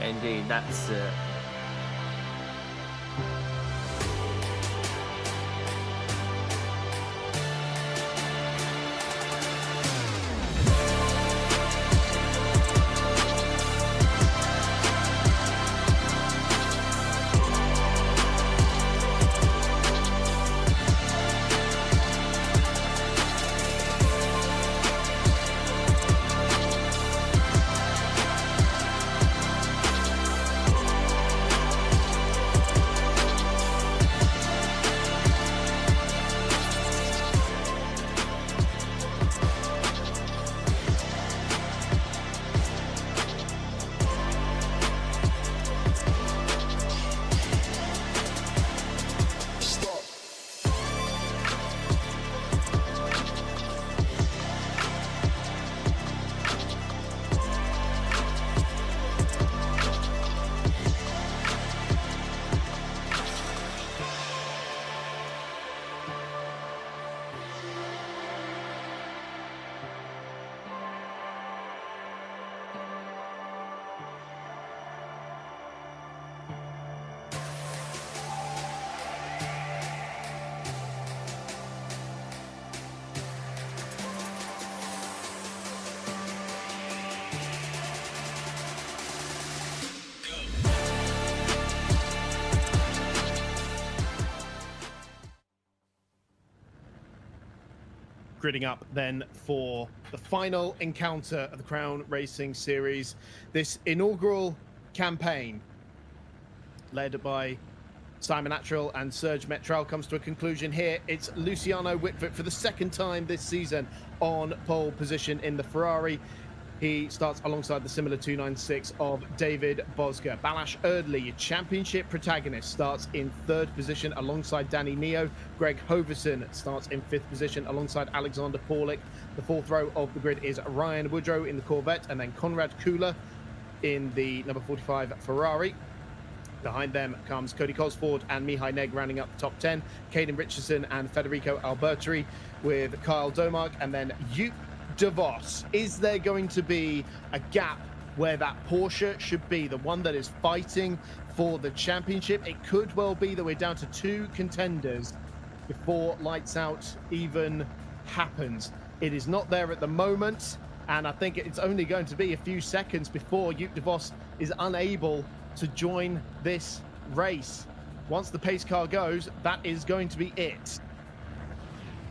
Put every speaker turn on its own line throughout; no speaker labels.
Indeed, that's
gridding up then for the final encounter of the Crown Racing Series. This inaugural campaign, led by Simon Attrell and Serge Metral, comes to a conclusion here. It's Luciano Witvoet for the second time this season on pole position in the Ferrari. He starts alongside the similar 296 of David Bozga. Balázs Erdélyi, championship protagonist, starts in third position alongside Dani Neo. Greg Hoverson starts in fifth position alongside Alexander Paulik. The fourth row of the grid is Ryan Woodrow in the Corvette, and then Konrad Kula in the number 45 Ferrari. Behind them comes Cody Cosford and Mihai Neg rounding up the top 10. Caden Richardson and Federico Alberti with Kyle Domark, and then Youp de Vos. Is there going to be a gap where that Porsche should be, the one that is fighting for the championship? It could well be that we're down to two contenders before lights out even happens. It is not there at the moment, and I think it's only going to be a few seconds before Youp de Vos is unable to join this race. Once the pace car goes, that is going to be it.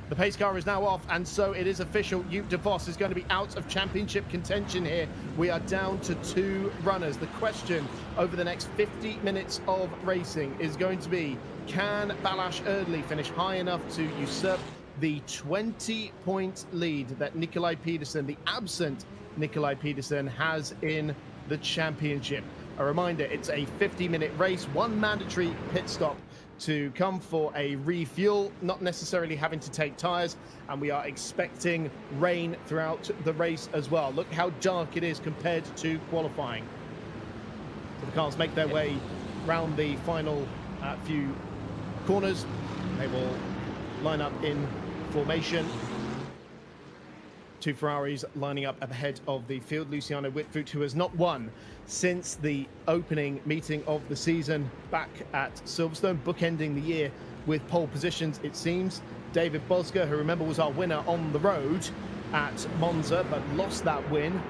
The pace car is now off, and so it is official. Youp de Vos is going to be out of championship contention here. We are down to two runners. The question over the next 50 minutes of racing is going to be, can Balázs Erdélyi finish high enough to usurp the 20-point lead that Nicolai Pedersen, the absent Nicolai Pedersen, has in the championship? A reminder, it's a 50-minute race, one mandatory pit stop to come for a refuel, not necessarily having to take tires, and we are expecting rain throughout the race as well. Look how dark it is compared to qualifying. So the cars make their way round the final few corners. They will line up in formation. Two Ferraris lining up at the head of the field. Luciano Witvoet, who has not won since the opening meeting of the season back at Silverstone, bookending the year with pole positions, it seems. David Bozga, who remember was our winner on the road at Monza, but lost that win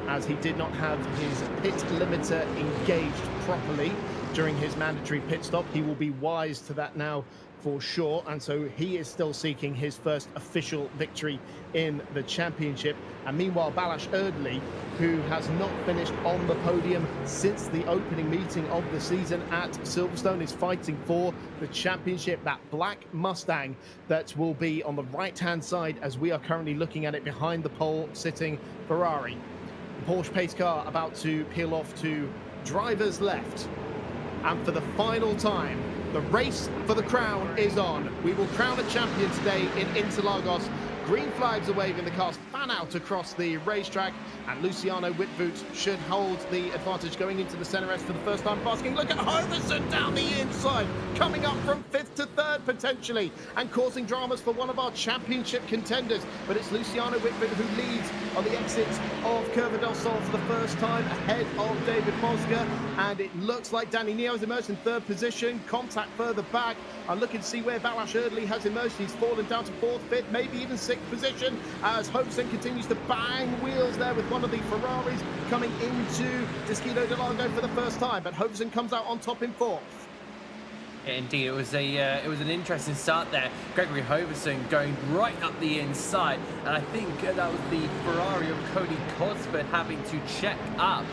as he did not have his pit limiter engaged properly during his mandatory pit stop. He will be wise to that now for sure, and so he is still seeking his first official victory in the championship. And meanwhile, Balázs Erdélyi, who has not finished on the podium since the opening meeting of the season at Silverstone, is fighting for the championship, that black Mustang that will be on the right-hand side as we are currently looking at it behind the pole sitting Ferrari. The Porsche pace car about to peel off to driver's left, and for the final time, the race for the crown is on. We will crown a champion today in Interlagos. Green flags are waving, the cars fan out across the racetrack, and Luciano Witvoet should hold the advantage going into the Senna S for the first time. Basking, look at Hoverson down the inside, coming up from 5th into third potentially, and causing dramas for one of our championship contenders. But it's Luciano Witvoet who leads on the exit of Curva del Sol for the first time, ahead of David Bozga, and it looks like Dani Neo has emerged in third position. Contact further back. I'm looking to see where Balázs Erdélyi has emerged. He's fallen down to fourth, fifth, maybe even sixth position, as Hopeson continues to bang wheels there with one of the Ferraris coming into Interlagos for the first time, but Hopeson comes out on top in fourth.
Yeah, indeed, it was an interesting start there. Gregory Hopeson going right up the inside, and I think that was the Ferrari of Cody Cosford having to check up.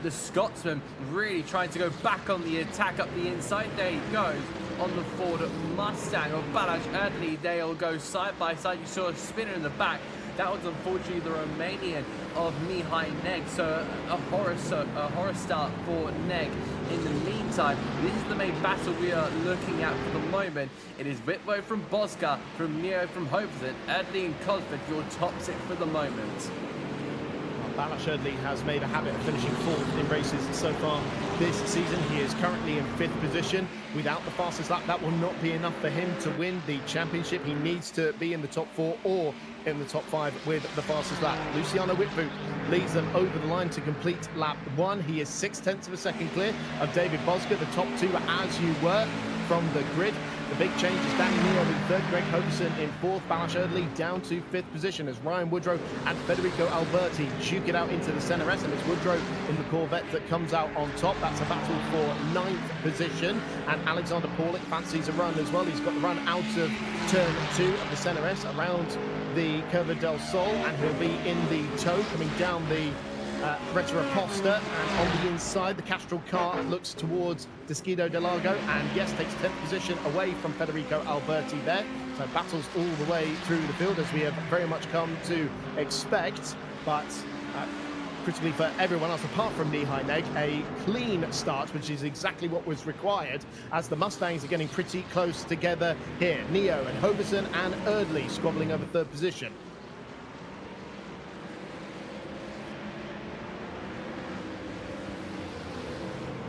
The Scotsman really trying to go back on the attack up the inside. There he goes on the Ford Mustang of Balázs Erdélyi. They'll go side by side. You saw a spinner in the back. That was unfortunately the Romanian of Mihai Neg, so a horror start for Neg. In the meantime, this is the main battle we are looking at for the moment. It is Witvoet from Bozga, from Neo from Hopeson, Erdélyi and Cosford, your top six for the moment.
Balázs Erdélyi has made a habit of finishing fourth in races so far this season. He is currently in fifth position. Without the fastest lap, that will not be enough for him to win the championship. He needs to be in the top four or in the top five with the fastest lap. Luciano Witvoet leads them over the line to complete lap one. He is 0.6 of a second clear of David Bozga. The top two as you were from the grid. The big change is Dani Neo in third, Greg Hopeson in fourth, Balázs Erdélyi down to fifth position as Ryan Woodrow and Federico Alberti duke it out into the Senna S, and it's Woodrow in the Corvette that comes out on top. That's a battle for ninth position, and Alexander Paulik fancies a run as well. He's got the run out of turn two of the Senna S around the Curva del Sol, and he'll be in the tow coming down the Retroposta, and on the inside the Castrol car looks towards Descido del Lago, and yes, takes 10th position away from Federico Alberti there. So battles all the way through the field as we have very much come to expect, but critically for everyone else apart from Mihai Neg, a clean start, which is exactly what was required, as the Mustangs are getting pretty close together here. Neo and Hopeson and Erdélyi squabbling over third position.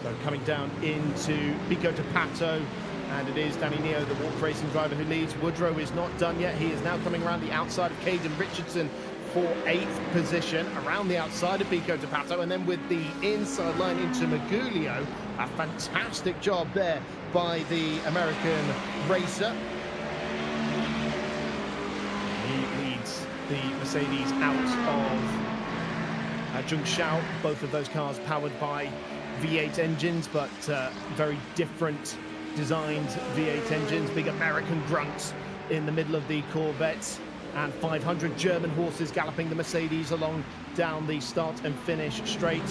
So coming down into Pico de Pato, and it is Dani Neo, the walk racing driver, who leads. Woodrow is not done yet. He is now coming around the outside of Caden Richardson for 8th position, around the outside of Pico de Pato, and then with the inside line into Magulio. A fantastic job there by the American racer. He leads the Mercedes out of Zhongshao. Both of those cars powered by V8 engines, but very different designed V8 engines. Big American grunts in the middle of the Corvette, and 500 German horses galloping the Mercedes along down the start and finish straight.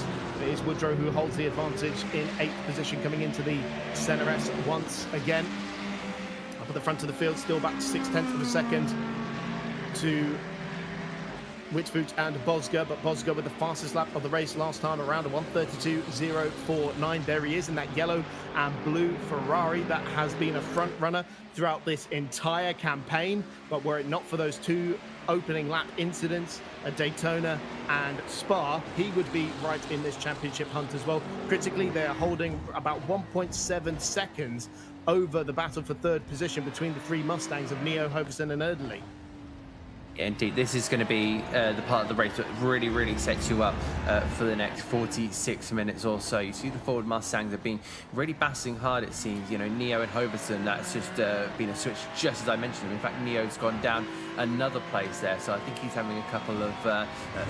It is Woodrow who holds the advantage in 8th position coming into the Senna S once again. Up at the front of the field, still back to 0.6 of a second to Witvoet and Bozga, but Bozga with the fastest lap of the race last time around, a 1:32.049. There he is in that yellow and blue Ferrari that has been a front runner throughout this entire campaign. But were it not for those two opening lap incidents at Daytona and Spa, he would be right in this championship hunt as well. Critically, they're holding about 1.7 seconds over the battle for third position between the three Mustangs of Neo, Hopeson and Erdélyi.
Indeed, this is going to be the part of the race that really sets you up for the next 46 minutes or so. You see the Ford Mustangs have been really battling hard, it seems. You know, Neo and Hopeson, that's just been a switch, just as I mentioned. In fact, Neo's gone down another place there, so I think he's having a couple of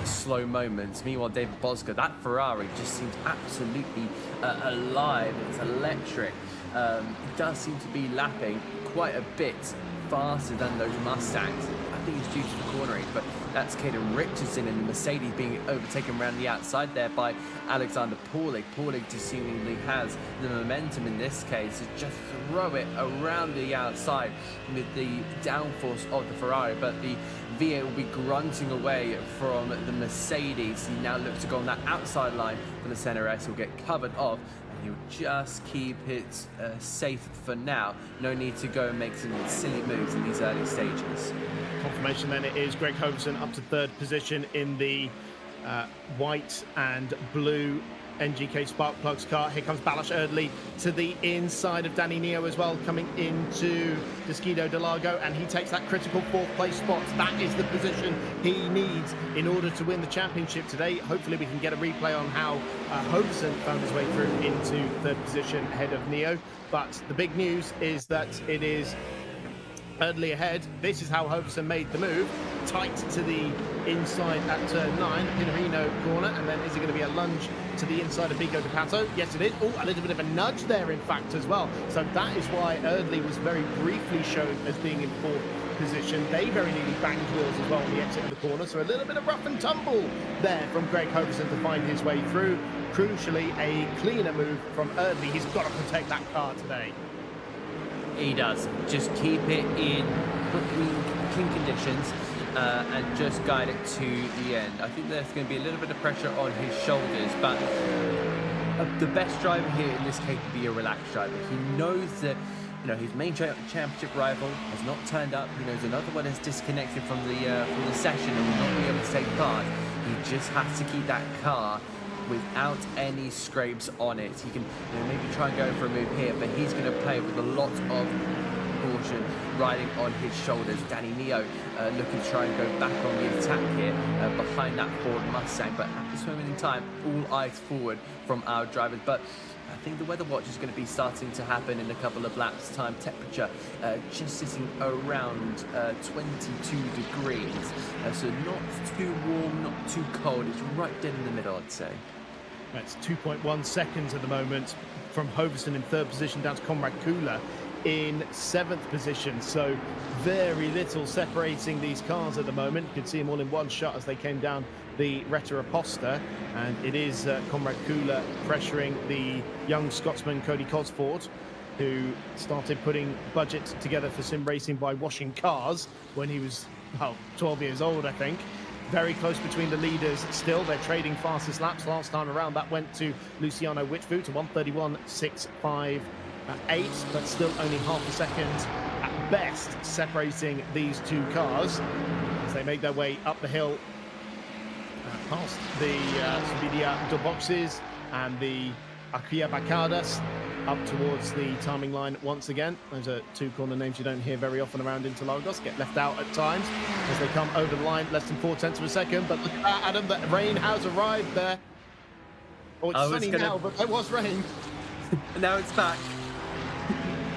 slow moments. Meanwhile, David Bozga, that Ferrari just seems absolutely alive. It's electric. It does seem to be lapping quite a bit faster than those Mustangs. I think it's due to the cornering, but that's Caden Richardson in the Mercedes being overtaken around the outside there by Alexander Paulik. Paulik just seemingly has the momentum in this case to just throw it around the outside with the downforce of the Ferrari, but the V8 will be grunting away from the Mercedes. He now looks to go on that outside line for the Senna S. He'll get covered off. He'll just keep it safe for now. No need to go and make some silly moves in these early stages.
Confirmation then, it is Greg Hopeson up to third position in the white and blue NGK Sparkplugs car. Here comes Balázs Erdélyi to the inside of Dani Neo as well, coming into Interlagos, and he takes that critical 4th place spot. That is the position he needs in order to win the championship today. Hopefully we can get a replay on how Hovesen found his way through into 3rd position ahead of Neo. But the big news is that it is Erdélyi ahead. This is how Hovesen made the move. Tight to the inside at turn 9, Pinarino corner, and then is it going to be a lunge to the inside of Bozga P8? Yes, it is. Oh, a little bit of a nudge there, in fact, as well. So that is why Erdélyi was very briefly shown as being in 4th position. They very nearly banged wheels as well on the exit of the corner. So a little bit of rough and tumble there from Greg Hovesen to find his way through. Crucially, a cleaner move from Erdélyi. He's got to protect that car today.
He does. Just keep it in clean conditions and just guide it to the end. I think there's going to be a little bit of pressure on his shoulders, but the best driver here in this case would be a relaxed driver. He knows that, you know, his main championship rival has not turned up. He knows another one is disconnected from the session and will not be able to take part. He just has to keep that car without any scrapes on it. He can, you know, maybe try and go for a move here, but he's going to play with a lot of caution riding on his shoulders. Dani Neo looking to try and go back on the attack here behind that Ford Mustang, but at this moment in time, all eyes forward from our drivers. But I think the weather watch is going to be starting to happen in a couple of laps time. Temperature just sitting around 22 degrees, so not too warm, not too cold. It's right dead in the middle, I'd say.
That's 2.1 seconds at the moment from Hovesen in 3rd position down to Comrade Kula in 7th position. So very little separating these cars at the moment. You can see them all in one shot as they came down the Retta Aposta, and it is Comrade Kula pressuring the young Scotsman Cody Cosford, who started putting budget together for sim racing by washing cars when he was, well, 12 years old, I think. Very close between the leaders still. They're trading fastest laps. Last time around, that went to Luciano Witvoet to 1:31.658, but still only half a second at best separating these two cars as they make their way up the hill past the Subidia do boxes and the Akia Bacadas up towards the timing line once again. Those are 2 corner names you don't hear very often around Interlagos. Get left out at times as they come over the line less than 0.4 of a second. But look at that, Adam, the rain has arrived there. Oh, it's sunny now, but there was rain.
Now it's back.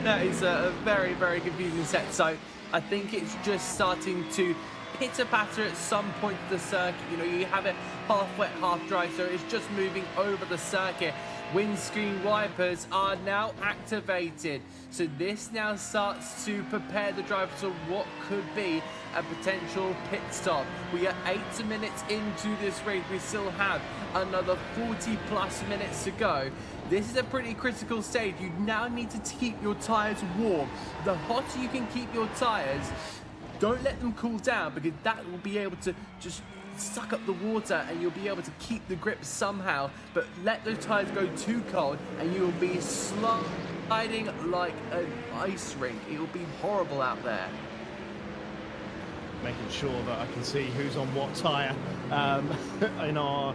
That is a very, very confusing set. So I think it's just starting to pitter-patter at some point of the circuit. You know, you have it half wet, half dry, so it's just moving over the circuit. Windscreen wipers are now activated. So this now starts to prepare the driver for what could be a potential pit stop. We are 8 minutes into this race. We still have another 40 plus minutes to go. This is a pretty critical stage. You now need to keep your tires warm. The hotter you can keep your tires, don't let them cool down, because that will be able to just suck up the water and you'll be able to keep the grip somehow. But let those tires go too cold and you'll be sliding like an ice rink. It'll be horrible out there.
Making sure that I can see who's on what tyre in our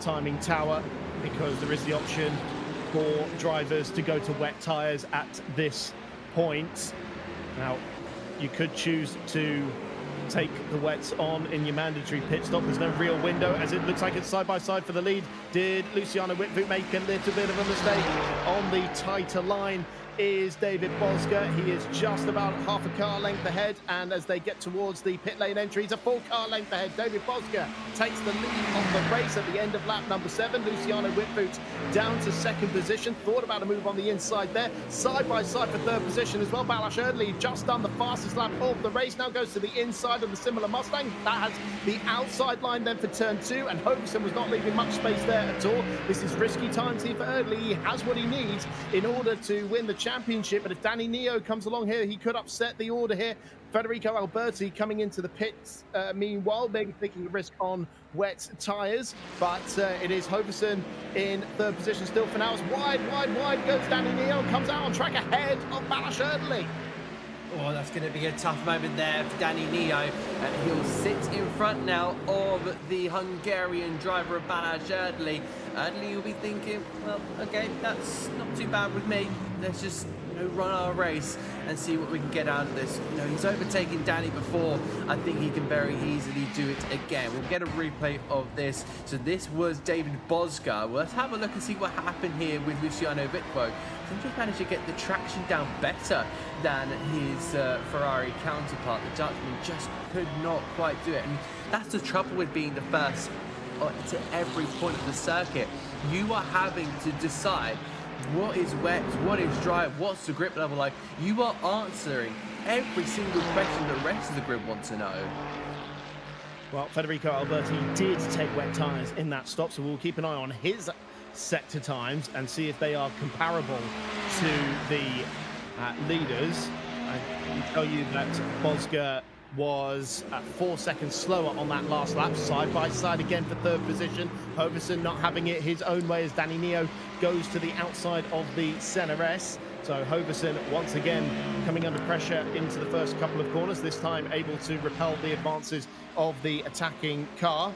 timing tower, because there is the option for drivers to go to wet tyres at this point. Now, you could choose to take the wets on in your mandatory pit stop. There's no real window, as it looks like it's side by side for the lead. Did Luciano Witvoet make a little bit of a mistake on the tighter line? Is David Bozga. He is just about half a car length ahead, and as they get towards the pit lane entry, he's a full car length ahead. David Bozga takes the lead on the race at the end of lap number 7. Luciano Witvoet down to 2nd position. Thought about a move on the inside there. Side by side for 3rd position as well. Balázs Erdélyi just done the fastest lap of the race. Now goes to the inside of the similar Mustang. That has the outside line then for turn 2, and Hovesen was not leaving much space there at all. This is risky times here for Erdélyi. He has what he needs in order to win the championship, but if Dani Neo comes along here, he could upset the order here. Federico Alberti coming into the pits, meanwhile, maybe taking a risk on wet tyres, but it is Hovesen in 3rd position still for now. It's wide goes Dani Neo, comes out on track ahead of Balázs Erdélyi.
Oh, that's going to be a tough moment there for Dani Neo. He'll sit in front now of the Hungarian driver of Balázs Erdélyi. Erdélyi will be thinking, well, okay, that's not too bad with me. Let's just run our race and see what we can get out of this. He's overtaken Danny before. I think he can very easily do it again. We'll get a replay of this. So this was David Bozga. Well, let's have a look and see what happened here with Luciano Witvoet. He just managed to get the traction down better than his Ferrari counterpart. The Dutchman just could not quite do it. And that's the trouble with being the first to every point of the circuit. You are having to decide what is wet, what is dry, what's the grip level like. You are answering every single question the rest of the grid want to know.
Well, Federico Alberti did take wet tyres in that stop, so we'll keep an eye on his sector times and see if they are comparable to the leaders. I can tell you that Bozga was 4 seconds slower on that last lap, side by side again for third position. Hoverson not having it his own way as Dani Neo goes to the outside of the Senna S. So Hoverson once again coming under pressure into the first couple of corners, this time able to repel the advances of the attacking car.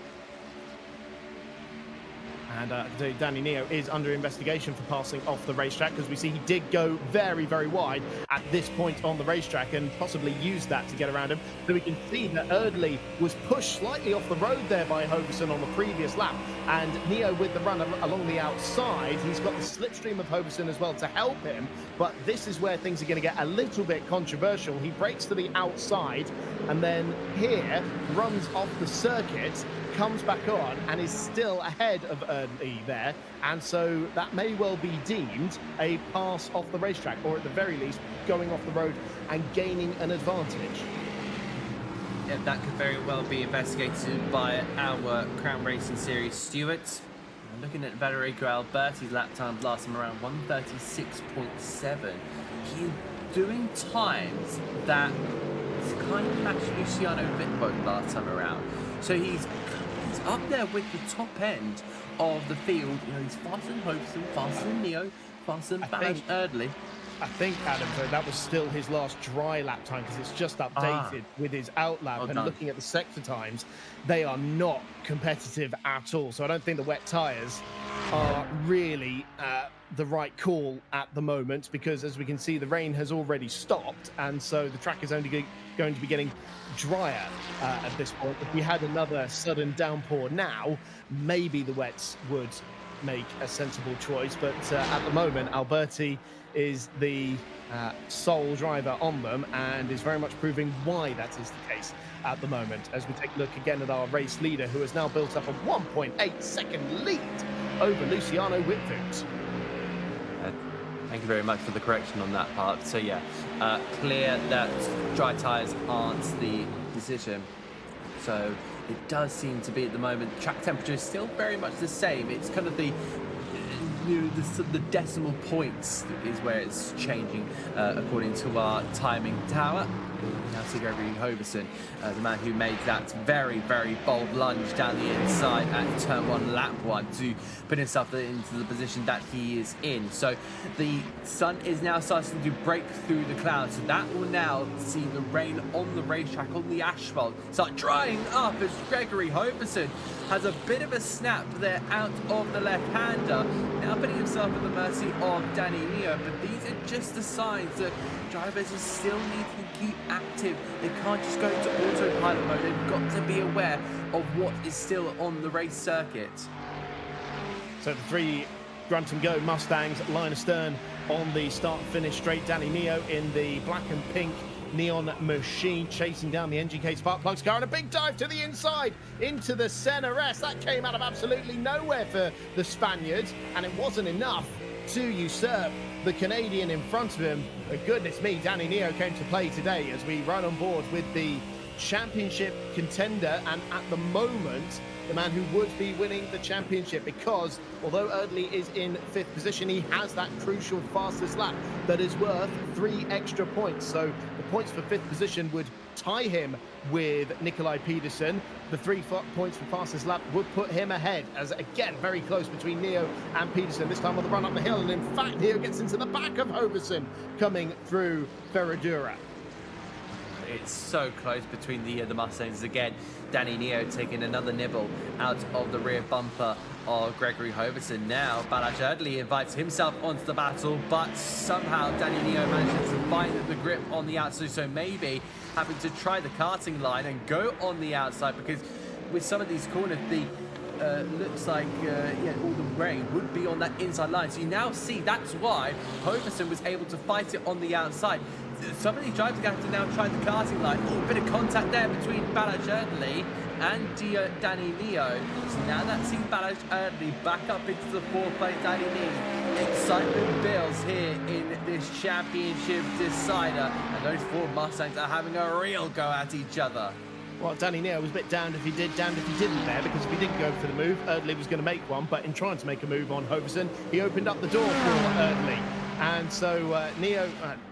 And Dani Neo is under investigation for passing off the racetrack, because we see he did go very, very wide at this point on the racetrack and possibly used that to get around him. So we can see that Erdélyi was pushed slightly off the road there by Hoverson on the previous lap. And Neo with the run along the outside, he's got the slipstream of Hoverson as well to help him. But this is where things are going to get a little bit controversial. He breaks to the outside and then here runs off the circuit, comes back on and is still ahead of Erdélyi there, and so that may well be deemed a pass off the racetrack, or at the very least going off the road and gaining an advantage.
Yeah, that could very well be investigated by our Crown Racing Series stewards. Looking at Federico Alberti's lap time last time around, 136.7. He's doing times that kind of matched Luciano Witvoet last time around. So he's up there with the top end of the field. He's faster than Hoverson, faster than Neo, faster than Balázs Erdélyi.
I think, Adam, that was still his last dry lap time, because it's just updated with his out lap. And looking at the sector times, they are not competitive at all. So I don't think the wet tyres are really the right call at the moment, because as we can see, the rain has already stopped, and so the track is only going to be getting drier at this point. If we had another sudden downpour now, maybe the wets would make a sensible choice, but at the moment Alberti is the sole driver on them, and is very much proving why that is the case at the moment, as we take a look again at our race leader, who has now built up a 1.8 second lead over Luciano Witvoet.
Thank you very much for the correction on that part. So yeah, clear that dry tyres aren't the decision. So it does seem to be at the moment, track temperature is still very much the same. It's kind of the decimal points is where it's changing according to our timing tower. Now see Gregory Hoverson, the man who made that very, very bold lunge down the inside at turn 1, lap 1, to put himself into the position that he is in. So the sun is now starting to break through the clouds, so that will now see the rain on the racetrack, on the asphalt, start drying up as Gregory Hoverson has a bit of a snap there out of the left-hander, now putting himself at the mercy of Dani Neo. But these are just the signs that drivers still need to keep active. They can't just go into autopilot mode. They've got to be aware of what is still on the race circuit.
So the three grunt and go Mustangs line astern on the start and finish straight. Dani Neo in the black and pink neon machine chasing down the NGK spark plugs car, and a big dive to the inside into the Senna S. That came out of absolutely nowhere for the Spaniard, and it wasn't enough to usurp the Canadian in front of him. But goodness me, Dani Neo came to play today as we run on board with the championship contender, and at the moment the man who would be winning the championship, because although Erdélyi is in 5th position, he has that crucial fastest lap that is worth 3 extra points. So the points for 5th position would tie him with Nicolai Pedersen. The 3 points for fastest lap would put him ahead, as again very close between Neo and Pedersen, this time on the run up the hill. And in fact, Neo gets into the back of Hoverson coming through Ferradura.
It's so close between the Mustangs again. Dani Neo taking another nibble out of the rear bumper of Gregory Hoverton. Now Balázs Erdélyi invites himself onto the battle, but somehow Dani Neo manages to find the grip on the outside, so maybe having to try the karting line and go on the outside, because with some of these corners, the looks like yeah, all the rain would be on that inside line. So you now see that's why Hoverton was able to fight it on the outside. Some of these drivers are going to have to now try the karting line. Oh, a bit of contact there between Balázs Erdélyi and Dani Neo. So now that sees Balázs Erdélyi back up into the fourth place. Dani Neo, excitement builds here in this championship decider, and those four Mustangs are having a real go at each other.
Well, Dani Neo was a bit damned if he did, damned if he didn't there, because if he didn't go for the move, Erdélyi was going to make one, but in trying to make a move on Hoverton, he opened up the door for Erdélyi. And so Neo,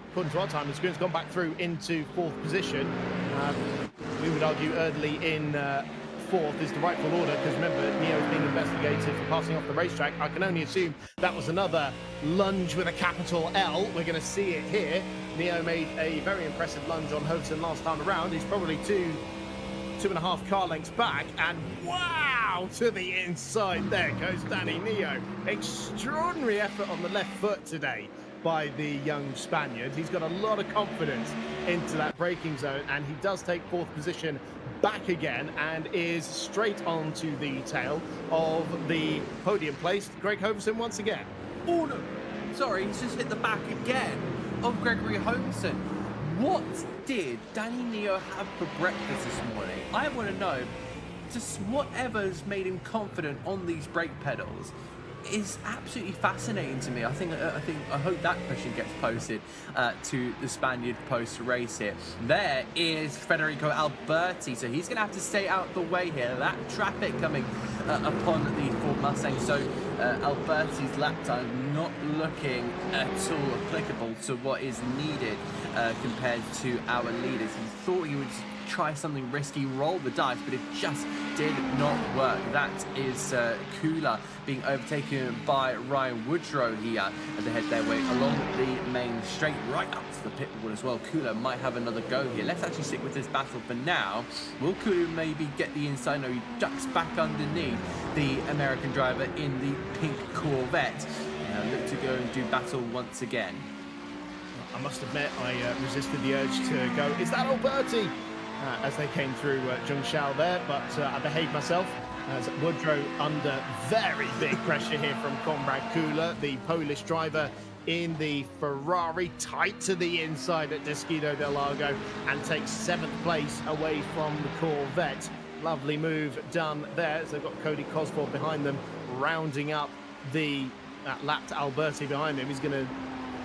according to our time, has gone back through into fourth position. We would argue Erdélyi in fourth is the rightful order, because remember, Neo is being investigated for passing off the racetrack. I can only assume that was another lunge with a capital L. We're going to see it here. Neo made a very impressive lunge on Hoverton last time around. He's probably two and a half car lengths back, and wow, to the inside there goes Dani Neo. Extraordinary effort on the left foot today by the young Spaniard. He's got a lot of confidence into that braking zone, and he does take fourth position back again and is straight onto the tail of the podium place. Greg Hoverton once again.
Oh no, sorry, he's just hit the back again of Gregory Hoverton. What did Dani Neo have for breakfast this morning? I want to know. Just whatever's made him confident on these brake pedals is absolutely fascinating to me. I hope that question gets posted to the Spaniard post-race here. There is Federico Alberti, so he's going to have to stay out the way here. That traffic coming upon the Ford Mustang, so Alberti's lap time not looking at all applicable to what is needed compared to our leaders. He thought he would try something risky, roll the dice, but it just did not work. That is Kula being overtaken by Ryan Woodrow here as they head their way along the main straight right up to the pit wall as well. Kula might have another go here. Let's actually stick with this battle for now. Will Kula maybe get the inside? No, he ducks back underneath the American driver in the pink Corvette. Look to go and do battle once again.
I must admit, I resisted the urge to go, is that Alberti? As they came through Zhongshao there, but I behaved myself as Woodrow under very big pressure here from Comrade Kula, the Polish driver in the Ferrari, tight to the inside at Descido del Lago, and takes 7th place away from the Corvette. Lovely move done there, as they've got Cody Cosford behind them, rounding up the lapped Alberti behind him. He's going to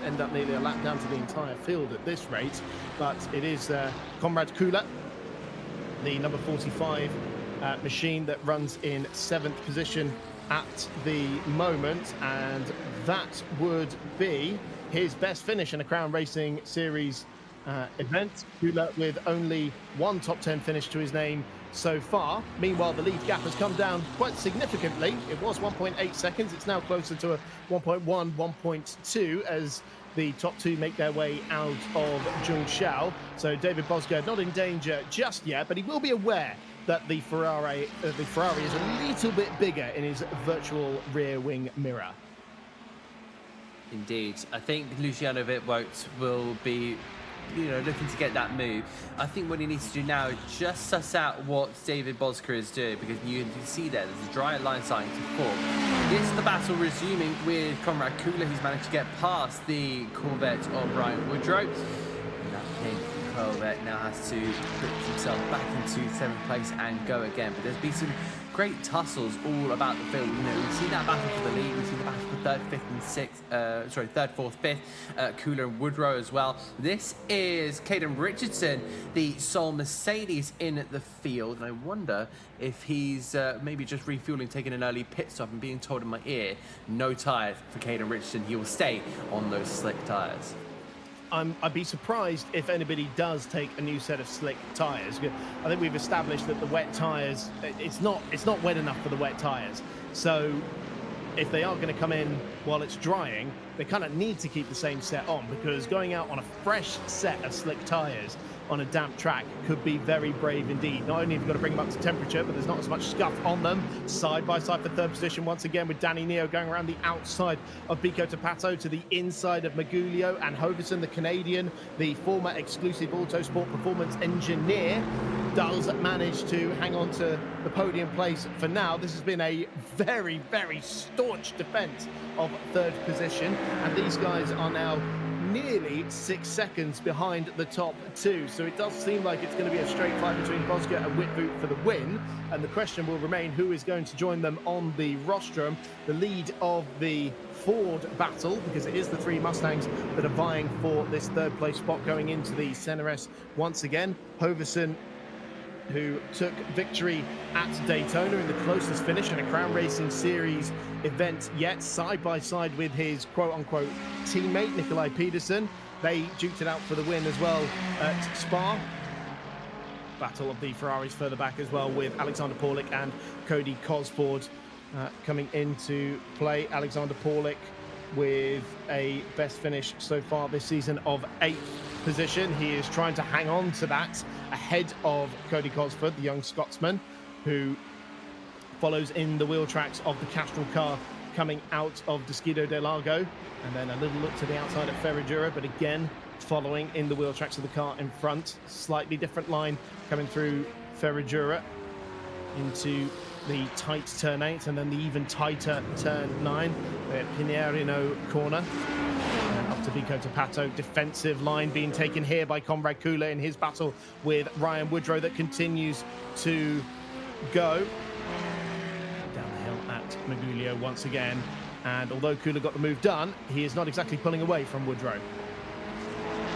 end up nearly a lap down to the entire field at this rate, but it is Comrade Kula, the number 45 machine, that runs in 7th position at the moment, and that would be his best finish in a Crown Racing Series event. Kula with only one top 10 finish to his name so far. Meanwhile, the lead gap has come down quite significantly. It was 1.8 seconds. It's now closer to a 1.1, 1.2 as the top two make their way out of Zhongshao. So David Bozga not in danger just yet, but he will be aware that the Ferrari is a little bit bigger in his virtual rear wing mirror.
Indeed. I think Luciano Witvoet will be looking to get that move. I think what he needs to do now is just suss out what David Bozga is doing, because you can see there's a dry line starting to form. This is the battle resuming with Comrade Kula, who's managed to get past the Corvette of Ryan Woodrow. And that pink Corvette now has to put himself back into 7th place and go again. But there's been some great tussles all about the field. We've seen that battle for the lead, we've seen the battle for 3rd, 5th and 6th, 3rd, 4th, 5th, Kula and Woodrow as well. This is Caden Richardson, the sole Mercedes in the field, and I wonder if he's maybe just refueling, taking an early pit stop and being told in my ear, no tyres for Caden Richardson, he will stay on those slick tyres.
I'd be surprised if anybody does take a new set of slick tyres. I think we've established that the wet tyres, it's not wet enough for the wet tyres. So if they are going to come in while it's drying, they kind of need to keep the same set on, because going out on a fresh set of slick tyres on a damp track could be very brave indeed. Not only have you got to bring them up to temperature, but there's not as much scuff on them. Side by side for third position once again, with Dani Neo going around the outside of Bozga P8 to the inside of Magulio, and Hoverson, the Canadian, the former exclusive Autosport performance engineer, does manage to hang on to the podium place for now. This has been a very, very staunch defense of third position, and these guys are now nearly 6 seconds behind the top two. So it does seem like it's going to be a straight fight between Bozga and Witvoet for the win. And the question will remain, who is going to join them on the rostrum? The lead of the Ford battle, because it is the 3 Mustangs that are vying for this third place spot going into the Senna S once again. Hoverson, who took victory at Daytona in the closest finish in a Crown Racing Series event yet, side by side with his quote-unquote teammate Nicolai Pedersen. They duked it out for the win as well at Spa. Battle of the Ferraris further back as well, with Alexander Paulik and Cody Cosford coming into play. Alexander Paulik with a best finish so far this season of 8th position. He is trying to hang on to that ahead of Cody Cosford, the young Scotsman, who follows in the wheel tracks of the Castrol car coming out of Desquido del Lago, and then a little look to the outside of Ferradura, but again following in the wheel tracks of the car in front. Slightly different line coming through Ferradura into the tight turn 8, and then the even tighter turn 9, the Pinheirino corner. And up to Bozga P8, defensive line being taken here by comrade Kula in his battle with Ryan Woodrow that continues to go down the hill at Magulio once again. And although Kula got the move done, he is not exactly pulling away from Woodrow.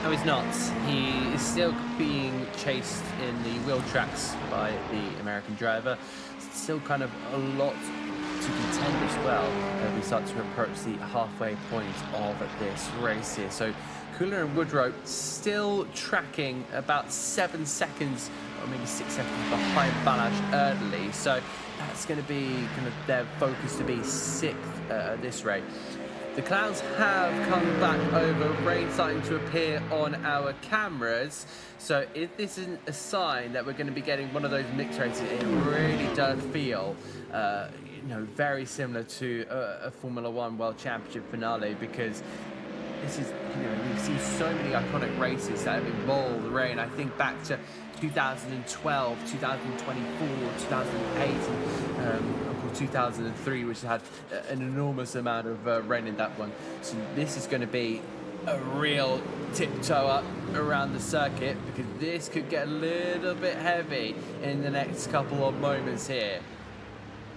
No, he's not. He is still being chased in the wheel tracks by the American driver. Still kind of a lot to contend as well. We start to approach the halfway point of this race here. So Kula and Woodrow still tracking about 7 seconds, or maybe 6 seconds behind Balázs Erdélyi. So that's going to be kind of their focus to be 6th at this rate. The clouds have come back over, rain starting to appear on our cameras. So if this isn't a sign that we're going to be getting one of those mixed races, it really does feel, very similar to a Formula One World Championship finale, because this is, we've seen so many iconic races that have involved rain. I think back to 2012, 2024, 2008, and 2003, which had an enormous amount of rain in that one. So this is going to be a real tiptoe up around the circuit, because this could get a little bit heavy in the next couple of moments here.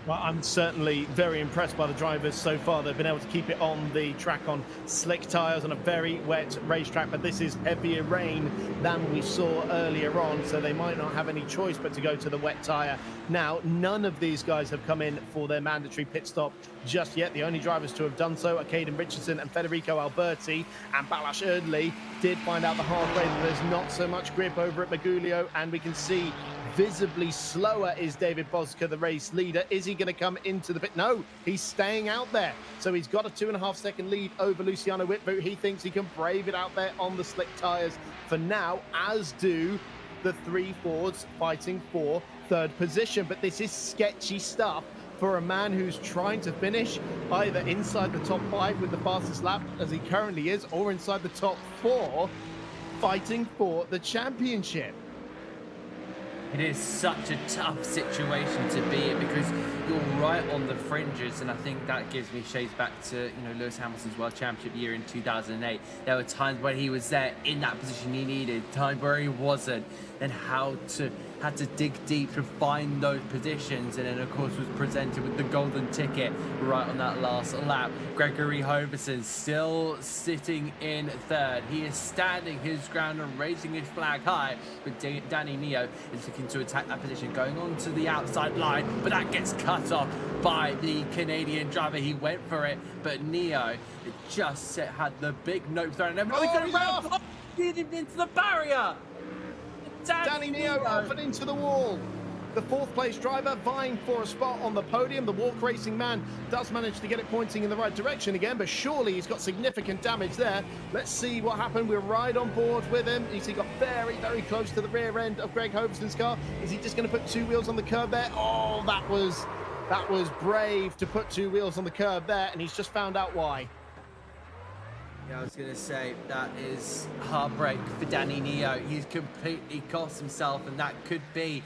Well, I'm certainly very impressed by the drivers so far. They've been able to keep it on the track on slick tyres on a very wet racetrack, but this is heavier rain than we saw earlier on, so they might not have any choice but to go to the wet tyre. Now, none of these guys have come in for their mandatory pit stop just yet. The only drivers to have done so are Caden Richardson and Federico Alberti, and Balázs Erdélyi did find out the hard way that there's not so much grip over at Magulio, and we can see visibly slower is David Bozga, the race leader. Is he going to come into the pit? No, he's staying out there. So he's got a 2.5 second lead over Luciano Witvoet. He thinks he can brave it out there on the slick tyres for now, as do the 3 Fords fighting for third position. But this is sketchy stuff for a man who's trying to finish either inside the top 5 with the fastest lap, as he currently is, or inside the top 4, fighting for the championship.
It is such a tough situation to be in, because you're right on the fringes, and I think that gives me shades back to Lewis Hamilton's World Championship year in 2008. There were times when he was there in that position he needed, times where he wasn't, then had to dig deep to find those positions, and then of course was presented with the golden ticket right on that last lap. Gregory Hoverson still sitting in 3rd. He is standing his ground and raising his flag high, but Dani Neo is looking to attack that position, going on to the outside line, but that gets cut off by the Canadian driver. He went for it, but Neo just had the big note thrown, and everybody's going around, into the barrier.
Dani Neo off and into the wall. the 4th place driver, vying for a spot on the podium. The Walk Racing man does manage to get it pointing in the right direction again, but surely he's got significant damage there. Let's see what happened. We're right on board with him. He got very, very close to the rear end of Greg Hoverson's car. Is he just going to put 2 wheels on the curb there? Oh, that was brave to put 2 wheels on the curb there, and he's just found out why.
Yeah, I was going to say, that is heartbreak for Dani Neo. He's completely cost himself, and that could be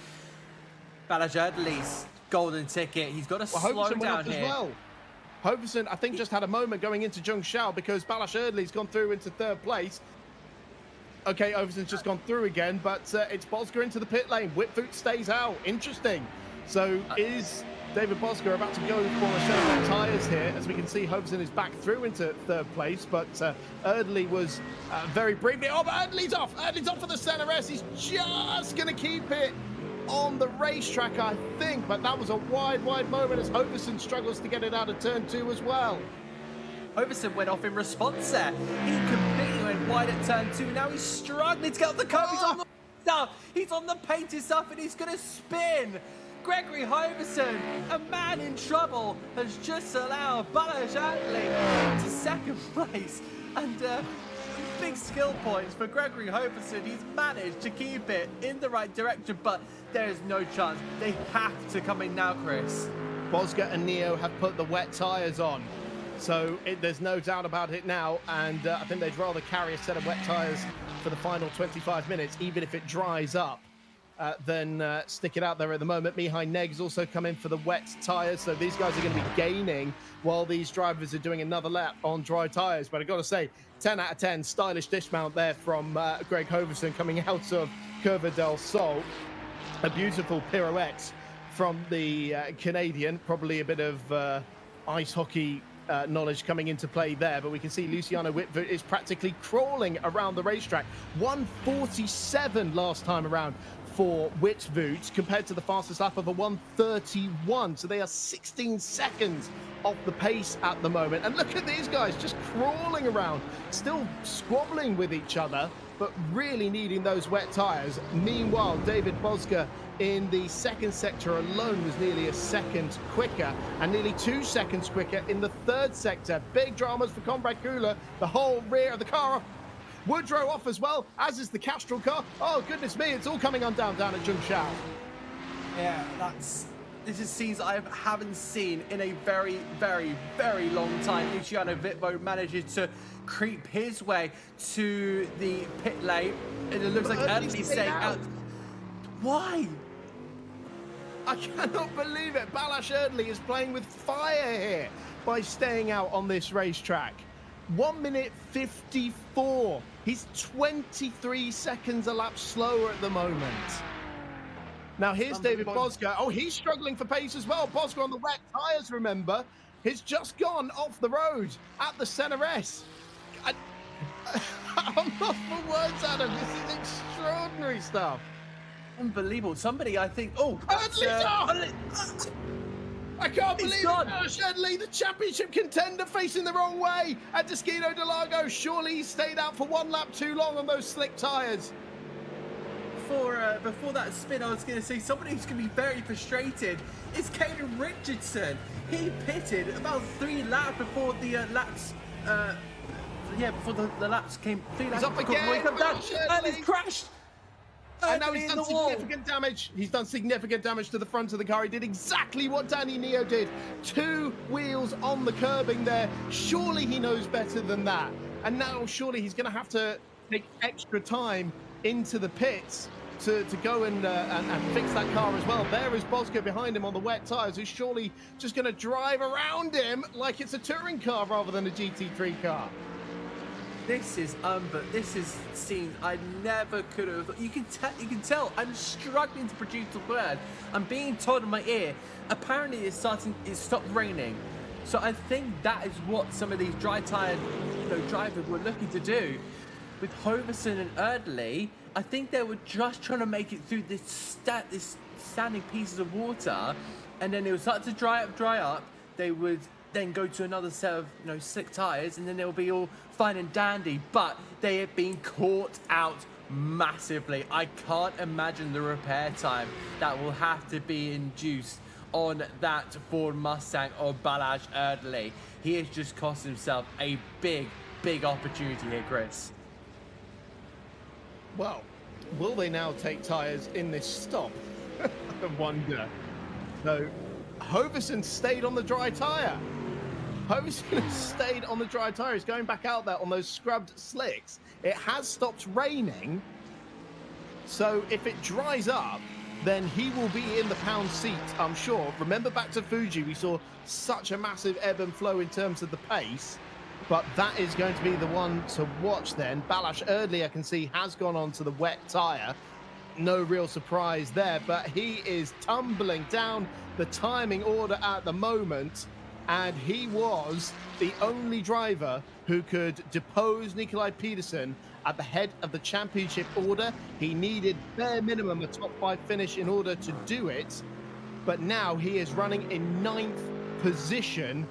Balázs Erdélyi's golden ticket. He's got to slow down here. Well.
Hoverson, I think, just had a moment going into Zhengzhou because Balázs Erdélyi's gone through into 3rd place. Okay, Hoverson's just gone through again, but it's Bozga into the pit lane. Witvoet stays out. Interesting. So is David Bozga about to go for a set of tyres here? As we can see, Hoverson is back through into 3rd place, but Erdélyi was very briefly. Oh, but Erdélyi's off. Erdélyi's off for the Senna S. He's just going to keep it on the racetrack, I think, but that was a wide moment as Hoverson struggles to get it out of turn 2 as well.
Hoverson went off in response there. He completely went wide at turn 2. Now he's struggling to get up the curb. He's on the stuff. He's on the painted stuff, and he's going to spin. Gregory Hoverson, a man in trouble, has just allowed Balázs Erdélyi to 2nd place. And big skill points for Gregory Hoverson. He's managed to keep it in the right direction, but there is no chance. They have to come in now, Chris.
Bozga and Neo have put the wet tyres on, so there's no doubt about it now, and I think they'd rather carry a set of wet tyres for the final 25 minutes, even if it dries up, than stick it out there at the moment. Mihai Neg's also come in for the wet tyres, so these guys are going to be gaining while these drivers are doing another lap on dry tyres. But I've got to say, 10 out of 10, stylish dismount there from Greg Hoverson coming out of Curva del Sol. A beautiful pirouette from the Canadian, probably a bit of ice hockey knowledge coming into play there, but we can see Luciano Witvoet is practically crawling around the racetrack. 1:47 last time around for Witvoet compared to the fastest lap of a 1:31, so they are 16 seconds off the pace at the moment. And look at these guys just crawling around, still squabbling with each other, but really needing those wet tyres. Meanwhile, David Bozga in the 2nd sector alone was nearly a second quicker, and nearly 2 seconds quicker in the 3rd sector. Big dramas for Comrade Kula, the whole rear of the car off. Woodrow off as well, as is the Castrol car. Oh, goodness me, it's all coming undone down at Zhengzhou.
Yeah, this is scenes I haven't seen in a very, very, very long time. Luciano Witvoet manages to creep his way to the pit lane, and it looks like Erdélyi's staying out. Why?
I cannot believe it. Balázs Erdélyi is playing with fire here by staying out on this racetrack. 1:54. He's 23 seconds a lap slower at the moment. Now here's David Bozga. Oh, he's struggling for pace as well. Bozga on the wet tyres, remember. He's just gone off the road at the Senna S. I'm lost for words, Adam. This is extraordinary stuff.
Unbelievable. Somebody, I think... Oh,
I can't believe it. Balázs Erdélyi, the championship contender, facing the wrong way at Interlagos. Surely he stayed out for 1 lap too long on those slick tyres.
Before that spin, I was going to say somebody who's going to be very frustrated is Caden Richardson. He pitted about 3 laps before the laps. Before the laps came. 3 laps.
He's up again.
And he's crashed.
And now he's done significant damage. He's done significant damage to the front of the car. He did exactly what Dani Neo did. 2 wheels on the curbing there. Surely he knows better than that. And now surely he's going to have to take extra time into the pits to go and fix that car as well. There is Bozga behind him on the wet tyres, who's surely just going to drive around him like it's a touring car rather than a GT3 car.
This is scenes I never could have. You can tell I'm struggling to produce a word. I'm being told in my ear. Apparently it's stopped raining. So I think that is what some of these dry tired drivers were looking to do. With Hoverson and Erdélyi, I think they were just trying to make it through this standing pieces of water, and then it would start to dry up. They would then go to another set of slick tires, and then they'll be all fine and dandy. But they have been caught out massively. I can't imagine the repair time that will have to be induced on that Ford Mustang of Balázs Erdélyi. He has just cost himself a big opportunity here, Chris.
Well, will they now take tyres in this stop? I wonder. So, Hoverson stayed on the dry tyre. Hoverson stayed on the dry tyre. He's going back out there on those scrubbed slicks. It has stopped raining. So if it dries up, then he will be in the pound seat, I'm sure. Remember back to Fuji, we saw such a massive ebb and flow in terms of the pace. But that is going to be the one to watch then. Balázs Erdélyi, I can see, has gone on to the wet tyre. No real surprise there, but he is tumbling down the timing order at the moment. And he was the only driver who could depose Nicolai Pedersen at the head of the championship order. He needed bare minimum a top 5 finish in order to do it. But now he is running in 9th position.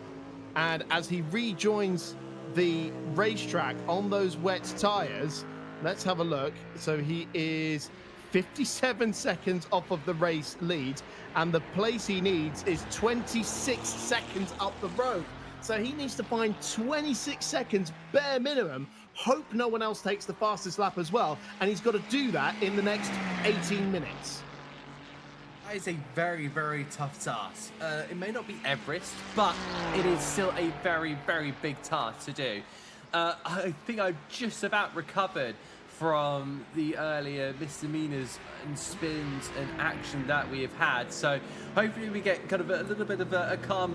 And as he rejoins the racetrack on those wet tyres, let's have a look. So he is 57 seconds off of the race lead, and the place he needs is 26 seconds up the road. So he needs to find 26 seconds bare minimum, hope no one else takes the fastest lap as well, and he's got to do that in the next 18 minutes.
That is a very tough task. It may not be Everest, but it is still a very big task to do. I think I've just about recovered from the earlier misdemeanors and spins and action that we have had. So hopefully we get kind of a little bit of a calm,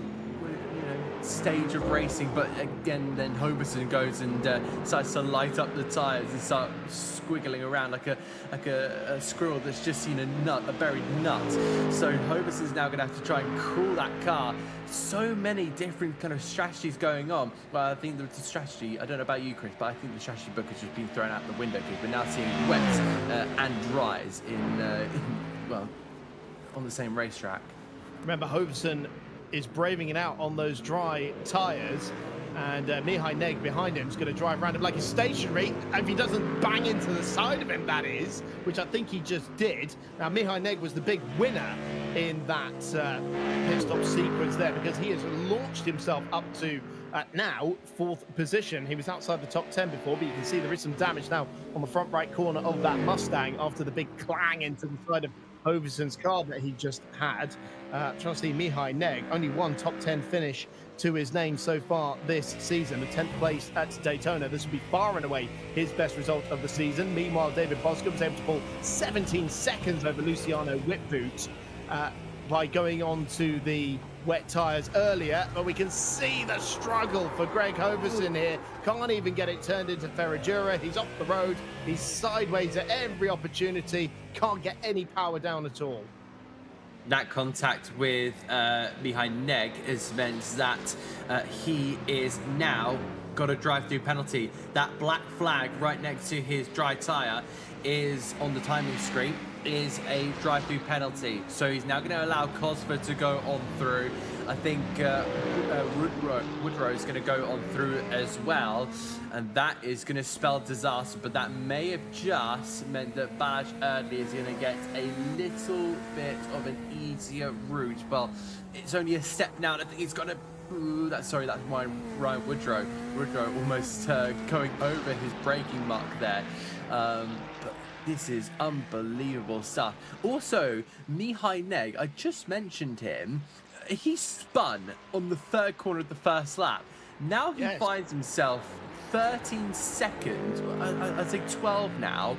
you know, stage of racing. But again, then Hoverson goes and starts to light up the tyres and start squiggling around like a squirrel that's just seen a buried nut. So Hoverson's now going to have to try and cool that car. So many different kind of strategies going on. Well, I think the strategy, I don't know about you, Chris, but I think the strategy book has just been thrown out the window because we're now seeing wet and dries well, on the same racetrack.
Remember, Hoverson is braving it out on those dry tyres, and Mihai Neg behind him is going to drive around him like he's stationary. If he doesn't bang into the side of him, that is, which I think he just did. Now, Mihai Neg was the big winner in that pit stop sequence there, because he has launched himself up to now 4th position. He was outside the top 10 before, but you can see there is some damage now on the front right corner of that Mustang after the big clang into the side of Hoverson's car that he just had. Trying to see Mihai Neg, only one top 10 finish to his name so far this season, a 10th place at Daytona. This will be far and away his best result of the season. Meanwhile, David Bozga was able to pull 17 seconds over Luciano Witvoet by going on to the wet tyres earlier, but we can see the struggle for Greg Hoverson here. Can't even get it turned into Ferrari. He's off the road. He's sideways at every opportunity. Can't get any power down at all.
That contact with Mihai Neg has meant that he is now got a drive-through penalty. That black flag right next to his dry tyre is on the timing screen, is a drive-through penalty. So he's now going to allow Cosford to go on through. I think Woodrow is going to go on through as well, and that is going to spell disaster. But that may have just meant that Balázs Erdélyi is going to get a little bit of an easier route. Well, it's only a step now, and I think he's got to. That's Ryan Woodrow. Woodrow almost going over his braking mark there. But this is unbelievable stuff. Also, Mihai Neg, I just mentioned him. He spun on the 3rd corner of the 1st lap. Now he finds himself 13 seconds, I'd say 12 now,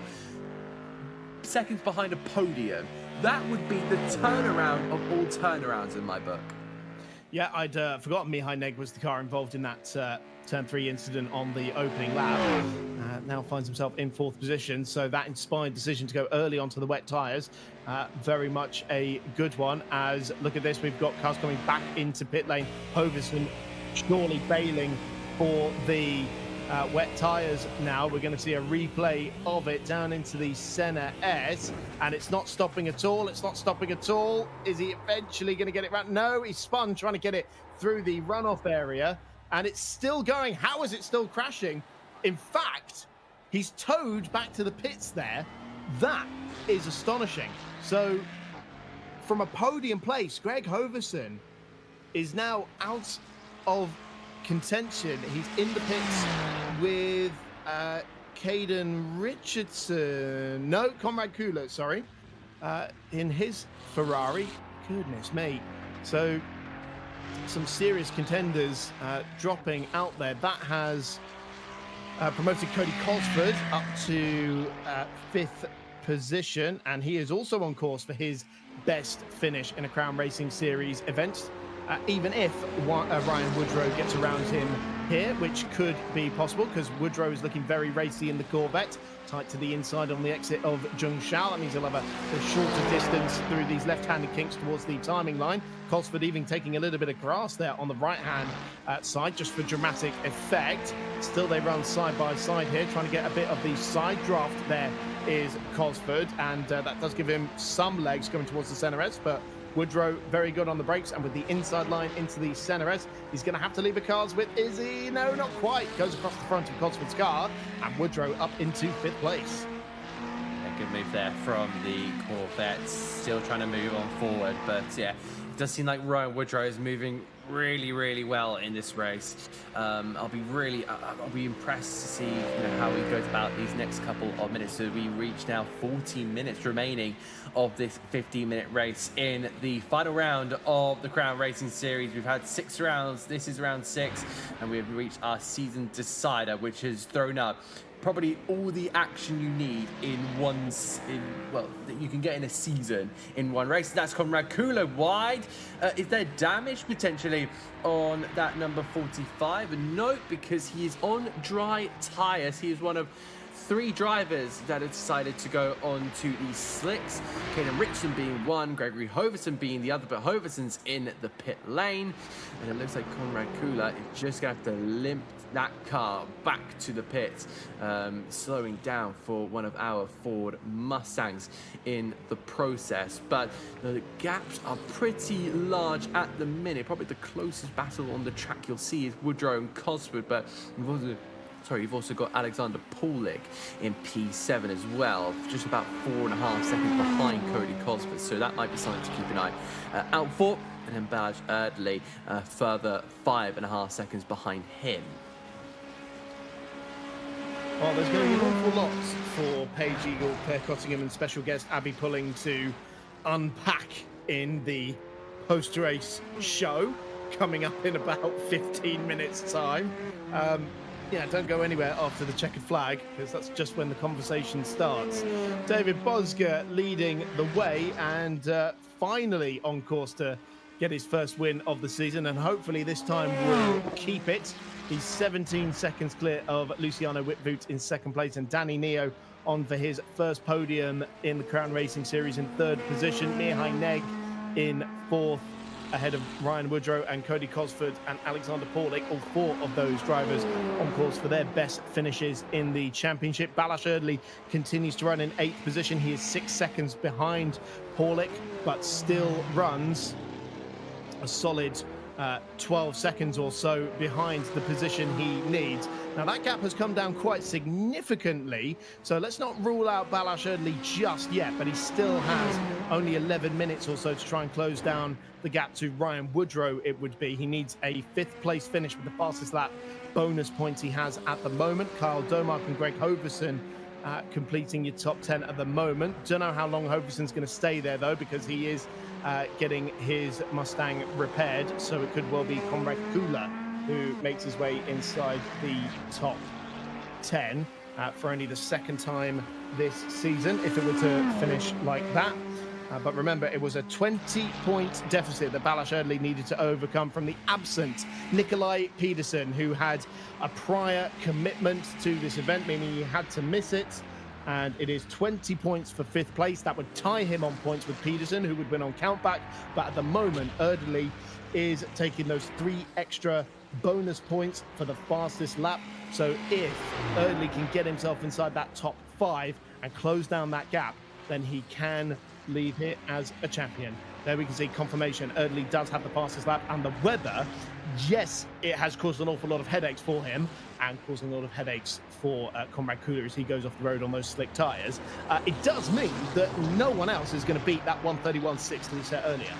seconds behind a podium. That would be the turnaround of all turnarounds in my book.
Yeah, I'd forgotten Mihai Neg was the car involved in that turn 3 incident on the opening lap. Now finds himself in 4th position, so that inspired decision to go early onto the wet tyres. Very much a good one, as look at this, we've got cars coming back into pit lane. Hoverson surely bailing for the wet tyres now. We're going to see a replay of it down into the Senna S, and it's not stopping at all. It's not stopping at all. Is he eventually going to get it right? No, he spun trying to get it through the runoff area, and it's still going. How is it still crashing? In fact, He's towed back to the pits there. That is astonishing. So from a podium place, Greg Hoverson is now out of contention. He's in the pits with Caden Richardson. No, Conrad Kula, sorry. In his Ferrari. Goodness me. So some serious contenders dropping out there. That has promoted Cody Cosford up to 5th position, and he is also on course for his best finish in a Crown Racing Series event, even if Ryan Woodrow gets around him here, which could be possible because Woodrow is looking very racy in the Corvette, tight to the inside on the exit of Zhengzhou. That means he'll have a shorter distance through these left-handed kinks towards the timing line. Cosford even taking a little bit of grass there on the right-hand side just for dramatic effect. Still they run side by side here, trying to get a bit of the side draft. There is Cosford, and that does give him some legs going towards the Senna S, but Woodrow very good on the brakes, and with the inside line into the Senna S, he's going to have to leave a car's width. Is he? No, not quite. Goes across the front of Cosford's car, and Woodrow up into 5th place.
A good move there from the Corvette. Still trying to move on forward, but yeah, it does seem like Ryan Woodrow is moving really well in this race. I'll be impressed to see how he goes about these next couple of minutes. So we reach now 14 minutes remaining of this 15-minute race in the final round of the Crown Racing Series. We've had 6 rounds. This is round 6, and we have reached our season decider, which has thrown up probably all the action you need that you can get in a season in one race. That's Conrad Kula wide. Is there damage potentially on that number 45? And no, because he is on dry tires. He is one of 3 drivers that have decided to go on to these slicks. Caden Richardson being one, Gregory Hoverson being the other, but Hoverson's in the pit lane. And it looks like Conrad Kula is just going to have to limp that car back to the pits, slowing down for one of our Ford Mustangs in the process. But the gaps are pretty large at the minute. Probably the closest battle on the track you'll see is Woodrow and Cosford, but you've also got Alexander Paulik in P7 as well, just about 4.5 seconds behind Cody Cosford. So that might be something to keep an eye out for. And then Balázs Erdélyi, further 5.5 seconds behind him.
Well, there's going to be an awful lot for Paige Eagle, Claire Cottingham, and special guest Abby Pulling to unpack in the post-race show coming up in about 15 minutes' time. Yeah, don't go anywhere after the checkered flag, because that's just when the conversation starts. David Bozga leading the way, and finally on course to get his first win of the season, and hopefully this time will keep it. He's 17 seconds clear of Luciano Witvoet in 2nd place, and Dani Neo on for his first podium in the Crown Racing Series in 3rd position. Mihai Neg in 4th, ahead of Ryan Woodrow and Cody Cosford and Alexander Paulik, all 4 of those drivers on course for their best finishes in the championship. Balázs Erdélyi continues to run in 8th position. He is 6 seconds behind Paulik, but still runs a solid 12 seconds or so behind the position he needs. Now that gap has come down quite significantly, so let's not rule out Balázs Erdélyi just yet, but he still has only 11 minutes or so to try and close down the gap to Ryan Woodrow. It would be, he needs a 5th place finish with the fastest lap bonus points he has at the moment. Kyle Domark and Greg Hoverson completing your top 10 at the moment. Don't know how long Hoverson's going to stay there though, because he is getting his Mustang repaired, so it could well be Conrad Kula who makes his way inside the top 10 for only the 2nd time this season, if it were to finish like that. But remember, it was a 20-point deficit that Balázs Erdélyi needed to overcome from the absent Nicolai Pedersen, who had a prior commitment to this event, meaning he had to miss it. And it is 20 points for 5th place. That would tie him on points with Pedersen, who would win on countback. But at the moment, Erdélyi is taking those 3 extra bonus points for the fastest lap. So if Erdélyi can get himself inside that top 5 and close down that gap, then he can leave here as a champion. There we can see confirmation. Erdélyi does have the fastest lap, and the weather yes, it has caused an awful lot of headaches for him and causing a lot of headaches for Comrade Kula as he goes off the road on those slick tyres. It does mean that no one else is going to beat that 131.6 that he set earlier.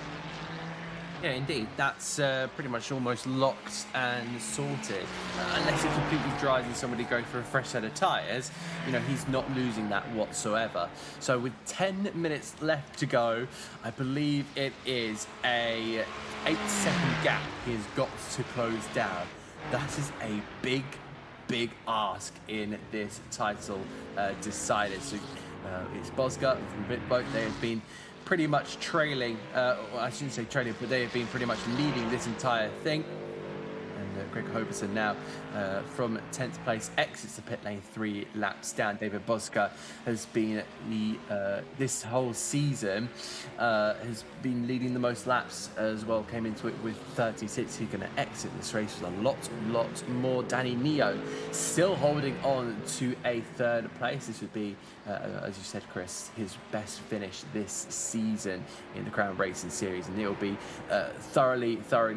Yeah, indeed. That's pretty much almost locked and sorted. Unless he completely dries and somebody goes for a fresh set of tyres, you know, he's not losing that whatsoever. So with 10 minutes left to go, I believe it is a 8-second gap he has got to close down. That is a big ask in this title decider. So it's Bozga from Witvoet. They have been pretty much trailing, well, I shouldn't say trailing, but they have been pretty much leading this entire thing. And Greg Hoverson now from 10th place exits the pit lane 3 laps down. David Bozga has been this whole season has been leading the most laps as well. Came into it with 36. He's going to exit this race with a lot more. Dani Neo still holding on to a 3rd place. This would be, as you said, Chris, his best finish this season in the Crown Racing Series, and it will be thoroughly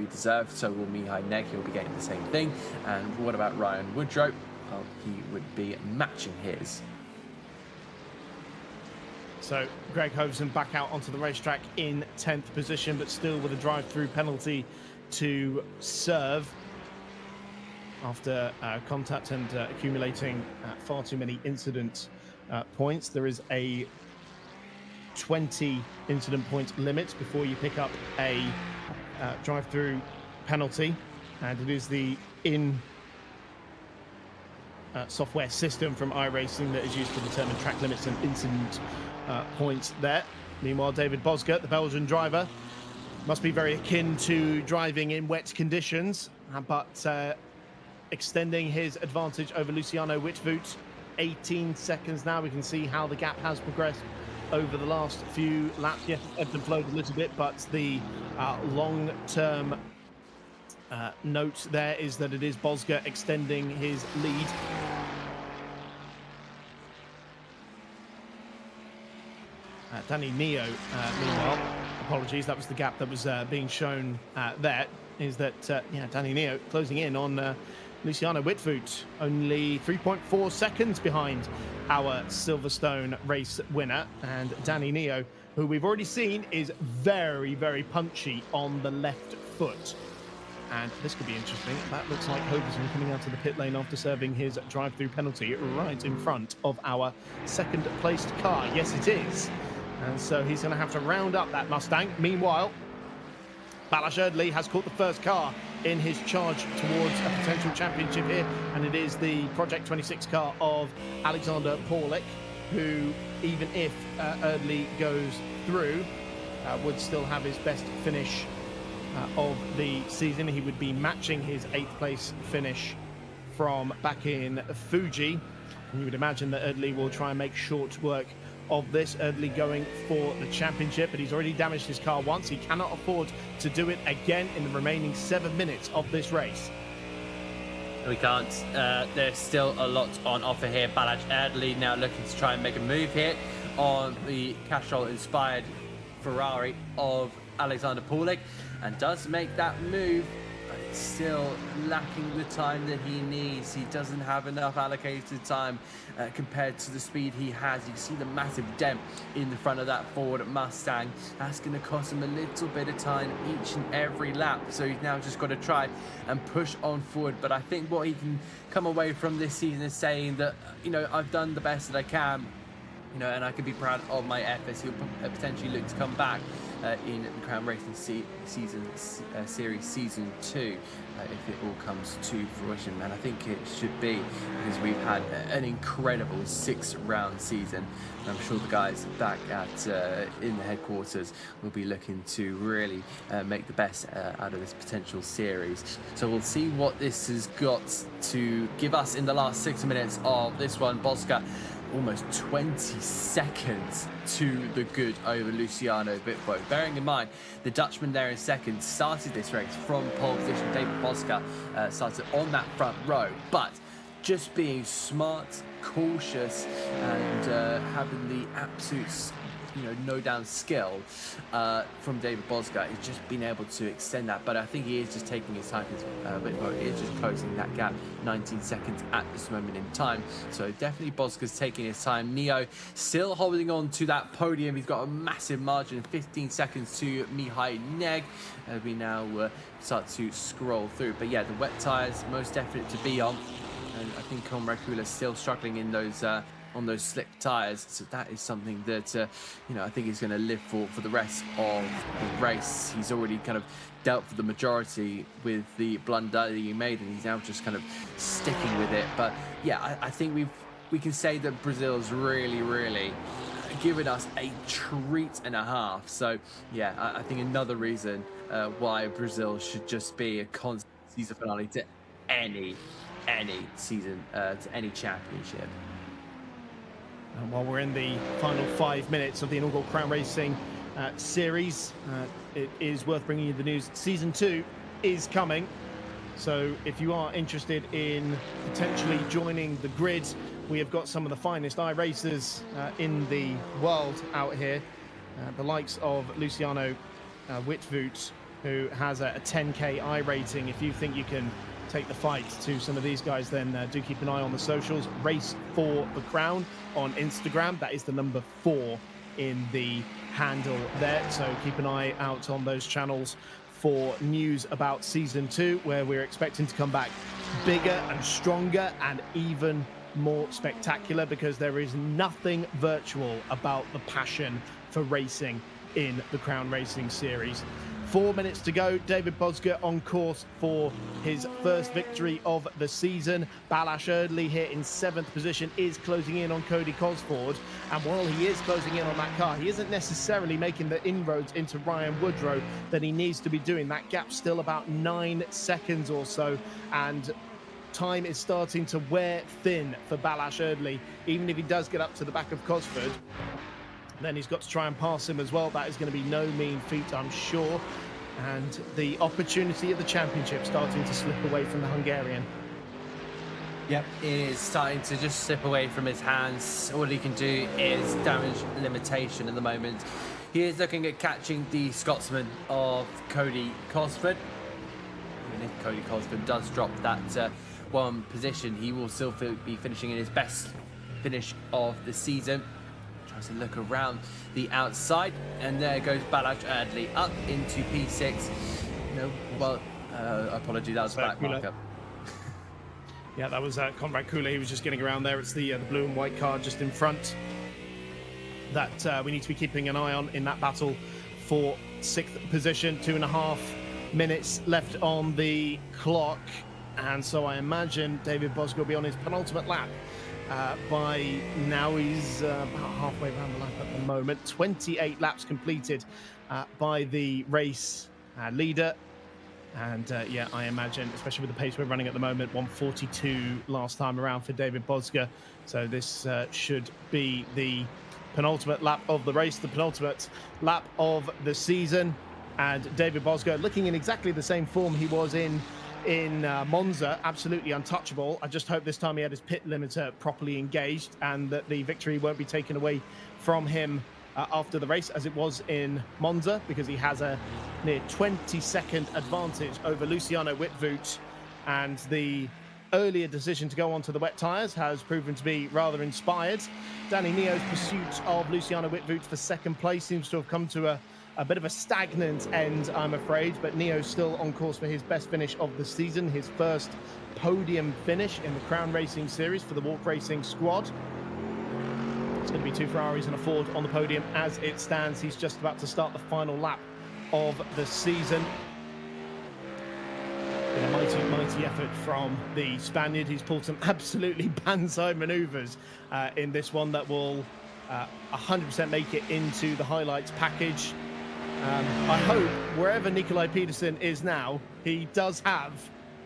deserved. So will Mihai Neg. He'll be getting the same thing. And what about Ryan Woodrow? Well, he would be matching his.
So Greg Hoverson back out onto the racetrack in 10th position, but still with a drive-through penalty to serve after contact and accumulating far too many incident points. There is a 20 incident point limit before you pick up a drive-through penalty, and it is the software system from iRacing that is used to determine track limits and incident points there. Meanwhile, David Bozga, the Belgian driver, must be very akin to driving in wet conditions, but extending his advantage over Luciano Witvoet. 18 seconds now. We can see how the gap has progressed over the last few laps. Yes, ebbed and flowed a little bit, but the long-term note there is that it is Bozga extending his lead. Dani Neo, meanwhile, apologies, that was the gap that was being shown there, is that, yeah, Dani Neo closing in on Luciano Witvoet, only 3.4 seconds behind our Silverstone race winner. And Dani Neo, who we've already seen is very punchy on the left foot. And this could be interesting. That looks like Hoverson coming out of the pit lane after serving his drive-through penalty right in front of our 2nd placed car. Yes, it is. And so he's going to have to round up that Mustang. Meanwhile, Balázs Erdélyi has caught the first car in his charge towards a potential championship here, and it is the Project 26 car of Alexander Paulik, who, even if Erdélyi goes through, would still have his best finish of the season. He would be matching his 8th place finish from back in Fuji, and you would imagine that Erdélyi will try and make short work of this. Erdélyi going for the championship, but he's already damaged his car once. He cannot afford to do it again in the remaining 7 minutes of this race.
We can't. There's still a lot on offer here. Balázs Erdélyi now looking to try and make a move here on the Castrol-inspired Ferrari of Alexander Paulik, and does make that move, but it's still lacking the time that he needs. He doesn't have enough allocated time compared to the speed he has. You can see the massive dent in the front of that Ford Mustang. That's going to cost him a little bit of time each and every lap, so he's now just got to try and push on forward. But I think what he can come away from this season is saying that, you know, I've done the best that I can, you know, and I can be proud of my efforts. He'll potentially look to come back in the Crown Racing Series Season 2 if it all comes to fruition. And I think it should be, because we've had an incredible 6-round season. And I'm sure the guys back at in the headquarters will be looking to really make the best out of this potential series. So we'll see what this has got to give us in the last 6 minutes of this one. Bozga almost 20 seconds to the good over Luciano Witvoet. Bearing in mind, the Dutchman there in second started this race from pole position. David Bozga started on that front row, but just being smart, cautious, and having the absolute no down skill from David Bozga. He's just been able to extend that, but I think he is just taking his time. Witvoet is just closing that gap, 19 seconds at this moment in time. So definitely Bozga's taking his time. Neo still holding on to that podium. He's got a massive margin, 15 seconds to Mihai Neg. We now start to scroll through. But yeah, the wet tyres, most definite to be on. And I think Kula is still struggling in those on those slick tyres. So that is something that, I think he's going to live for the rest of the race. He's already kind of dealt for the majority with the blunder that he made, and he's now just kind of sticking with it. But yeah, I think we can say that Brazil's really given us a treat and a half. So yeah, I think another reason why Brazil should just be a constant season finale to any season, to any championship.
And while we're in the final 5 minutes of the inaugural Crown Racing series, it is worth bringing you the news. Season 2 is coming. So if you are interested in potentially joining the grid, we have got some of the finest iRacers in the world out here. The likes of Luciano Witvoet, who has a 10K I rating. If you think you can take the fight to some of these guys, then do keep an eye on the socials. Race for the Crown on Instagram. That is the number 4 in the handle there. So keep an eye out on those channels for news about season 2, where we're expecting to come back bigger and stronger and even more spectacular, because there is nothing virtual about the passion for racing in the Crown Racing Series. 4 minutes to go. David Bozga on course for his first victory of the season. Balázs Erdélyi here in 7th position is closing in on Cody Cosford. And while he is closing in on that car, he isn't necessarily making the inroads into Ryan Woodrow that he needs to be doing. That gap's still about 9 seconds or so. And time is starting to wear thin for Balázs Erdélyi. Even if he does get up to the back of Cosford, then he's got to try and pass him as well. That is going to be no mean feat, I'm sure. And the opportunity of the championship starting to slip away from the Hungarian.
Yep, it is starting to just slip away from his hands. All he can do is damage limitation at the moment. He is looking at catching the Scotsman of Cody Cosford. Even if Cody Cosford does drop that one position, he will still be finishing in his best finish of the season. Tries to look around the outside, and there goes Balázs Erdélyi up into P6. Apologies, that was a back marker.
Yeah, that was Comrade Kula. He was just getting around there. It's the blue and white car just in front that we need to be keeping an eye on in that battle for 6th position. 2.5 minutes left on the clock, and so I imagine David Bozga will be on his penultimate lap. By now, he's about halfway around the lap at the moment. 28 laps completed by the race leader. And yeah, I imagine, especially with the pace we're running at the moment, 1:42 last time around for David Bozga. So this should be the penultimate lap of the race, the penultimate lap of the season. And David Bozga looking in exactly the same form he was in Monza, absolutely untouchable. I just hope this time he had his pit limiter properly engaged and that the victory won't be taken away from him after the race as it was in Monza, because he has a near 20-second advantage over Luciano Witvoet, and the earlier decision to go onto the wet tyres has proven to be rather inspired. Dani Neo's pursuit of Luciano Witvoet for 2nd place seems to have come to a bit of a stagnant end, I'm afraid, but Neo's still on course for his best finish of the season, his first podium finish in the Crown Racing Series for the Walk Racing squad. It's going to be 2 Ferraris and a Ford on the podium as it stands. He's just about to start the final lap of the season. Been a mighty effort from the Spaniard. He's pulled some absolutely banzai manoeuvres in this one that will 100% make it into the highlights package. I hope wherever Nicolai Pedersen is now, he does have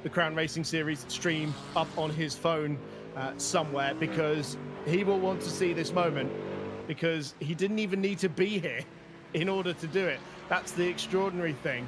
the Crown Racing Series stream up on his phone somewhere, because he will want to see this moment, because he didn't even need to be here in order to do it. That's the extraordinary thing,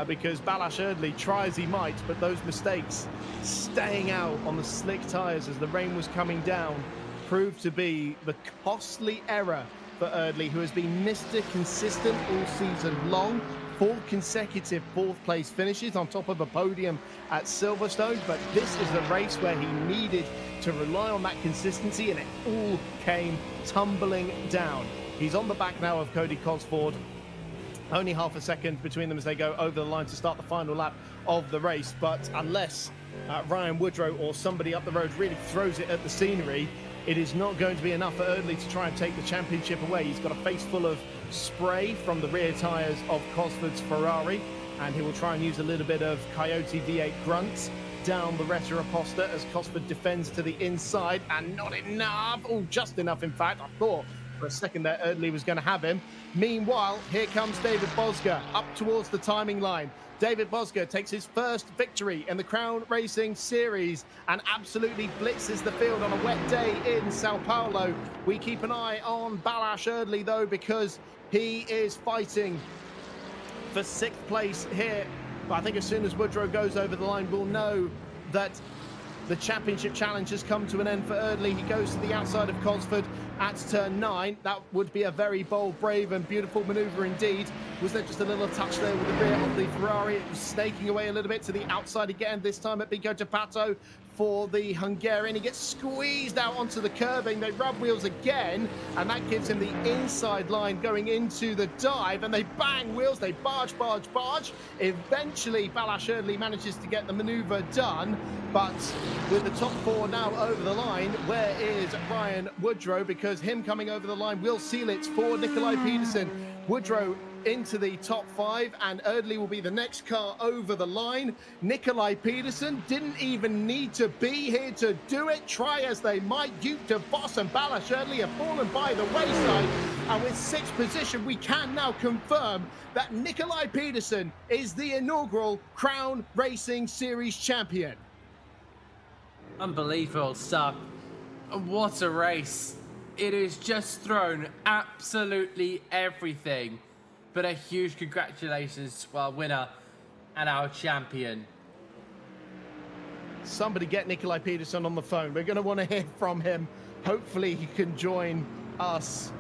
because Balázs Erdélyi, try as he might, but those mistakes, staying out on the slick tyres as the rain was coming down, proved to be the costly error for Erdélyi, who has been Mr. Consistent all season long. 4 consecutive fourth-place finishes on top of a podium at Silverstone, but this is a race where he needed to rely on that consistency, and it all came tumbling down. He's on the back now of Cody Cosford. Only half a second between them as they go over the line to start the final lap of the race, but unless Ryan Woodrow or somebody up the road really throws it at the scenery, it is not going to be enough for Erdélyi to try and take the championship away. He's got a face full of spray from the rear tyres of Cosford's Ferrari, and he will try and use a little bit of Coyote V8 grunt down the Retta Aposta as Cosford defends to the inside, and not enough. Oh, just enough, in fact. I thought for a second that Erdélyi was going to have him. Meanwhile, here comes David Bozga up towards the timing line. David Bozga takes his first victory in the Crown Racing Series and absolutely blitzes the field on a wet day in Sao Paulo. We keep an eye on Balázs Erdélyi, though, because he is fighting for 6th place here. But I think as soon as Woodrow goes over the line, we'll know that the championship challenge has come to an end for Erdélyi. He goes to the outside of Cosford at turn 9. That would be a very bold, brave and beautiful manoeuvre indeed. Was there just a little touch there with the rear of the Ferrari? It was snaking away a little bit to the outside again, this time at Biko Tapato for the Hungarian. He gets squeezed out onto the curbing. They rub wheels again, and that gives him the inside line going into the dive, and they bang wheels. They barge. Eventually, Balázs Erdélyi manages to get the maneuver done, but with the top 4 now over the line, where is Ryan Woodrow? Because him coming over the line will seal it for Nicolai Pedersen. Woodrow into the top 5, and Erdélyi will be the next car over the line. Nicolai Pedersen didn't even need to be here to do it. Try as they might, Youp de Vos and Balázs Erdélyi have fallen by the wayside, and with 6th position we can now confirm that Nicolai Pedersen is the inaugural Crown Racing Series champion.
Unbelievable stuff. What a race. It has just thrown absolutely everything. But a huge congratulations to our winner and our champion.
Somebody get Nicolai Pedersen on the phone. We're going to want to hear from him. Hopefully he can join us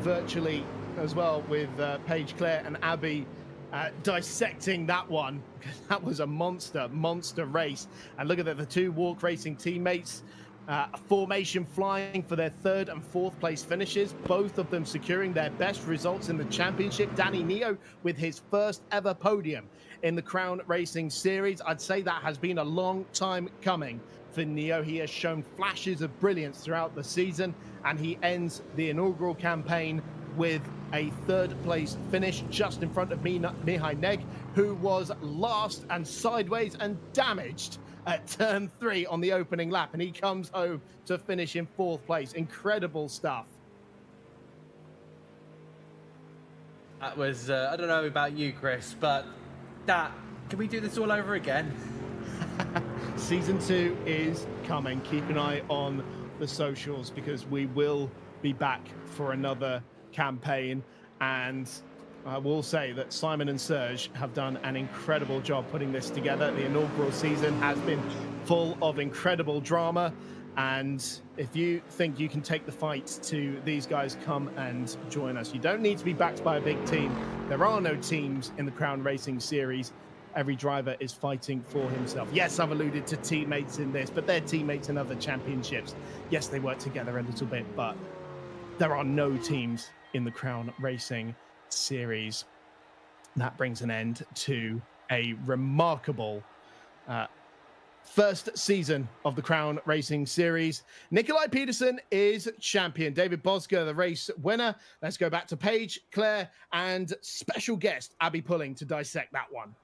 virtually as well with Paige, Claire and Abby dissecting that one, because that was a monster race. And look at that, the 2 Walk Racing teammates, formation flying for their 3rd and 4th place finishes, both of them securing their best results in the championship. Dani Neo with his first ever podium in the Crown Racing Series. I'd say that has been a long time coming for Neo. He has shown flashes of brilliance throughout the season, and he ends the inaugural campaign with a 3rd place finish just in front of Mihai Neg, who was last and sideways and damaged at turn 3 on the opening lap, and he comes home to finish in 4th place. Incredible stuff.
That was, I don't know about you, Chris, but can we do this all over again?
Season 2 is coming. Keep an eye on the socials, because we will be back for another campaign, and I will say that Simon and Serge have done an incredible job putting this together. The inaugural season has been full of incredible drama, and if you think you can take the fight to these guys, come and join us. You don't need to be backed by a big team. There are no teams in the Crown Racing Series. Every driver is fighting for himself. Yes, I've alluded to teammates in this, but they're teammates in other championships. Yes, they work together a little bit, but there are no teams in the Crown Racing Series. That brings an end to a remarkable first season of the Crown Racing Series. Nicolai Pedersen is champion. David Bozga, the race winner. Let's go back to Paige, Claire, and special guest Abby Pulling to dissect that one.